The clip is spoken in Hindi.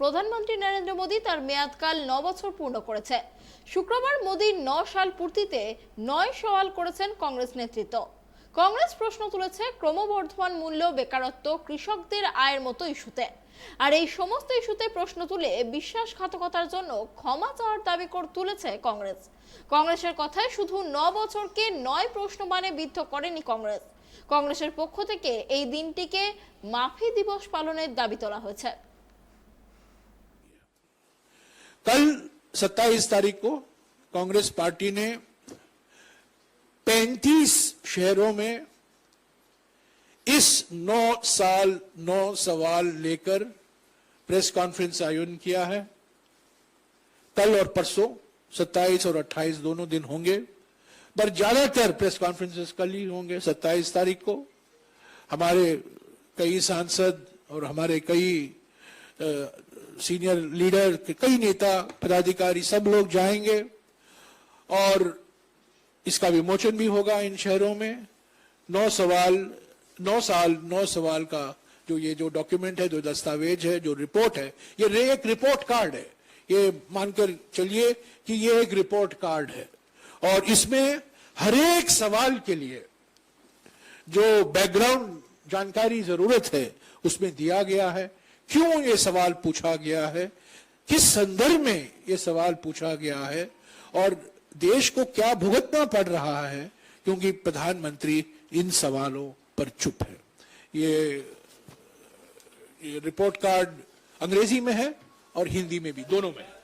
প্রধানমন্ত্রী নরেন্দ্র মোদী তার মেয়াদকাল 9 বছর পূর্ণ করেছে। শুক্রবার মোদীর 9 সাল পূর্তিতে 9 সওয়াল করেছেন কংগ্রেস নেতৃত্ব। কংগ্রেস প্রশ্ন তুলেছে ক্রমবর্ধমান মূল্য, বেকারত্ব, কৃষকদের আয়ের মতো ইস্যুতে। আর এই সমস্ত ইস্যুতে প্রশ্ন তুলে বিশ্বাসঘাতকতার জন্য ক্ষমা চাওয়ার দাবি তুলেছে কংগ্রেস। কংগ্রেসের কথায় শুধু 9 বছরকে 9 প্রশ্নবাণে বিদ্ধ করেনি কংগ্রেস। কংগ্রেসের পক্ষ থেকে এই দিনটিকে মাফি দিবস পালনের দাবি তোলা হয়েছে। कल 27 तारीख को कांग्रेस पार्टी ने 35 शहरों में इस 9 साल 9 सवाल लेकर प्रेस कॉन्फ्रेंस आयोजन किया है। कल और परसों 27 और 28 दोनों दिन होंगे, पर ज्यादातर प्रेस कॉन्फ्रेंसेस कल ही होंगे। 27 तारीख को हमारे कई सांसद और हमारे कई सीनियर लीडर, कई नेता पदाधिकारी सब लोग जाएंगे और इसका विमोचन भी होगा इन शहरों में। 9 साल 9 सवाल का जो डॉक्यूमेंट है, जो दस्तावेज है, जो रिपोर्ट है, ये एक रिपोर्ट कार्ड है। ये मानकर चलिए कि ये एक रिपोर्ट कार्ड है और इसमें हर एक सवाल के लिए जो बैकग्राउंड जानकारी जरूरत है उसमें दिया गया है। क्यों ये सवाल पूछा गया है, किस संदर्भ में ये सवाल पूछा गया है और देश को क्या भुगतना पड़ रहा है क्योंकि प्रधानमंत्री इन सवालों पर चुप है। ये रिपोर्ट कार्ड अंग्रेजी में है और हिंदी में भी, दोनों में है।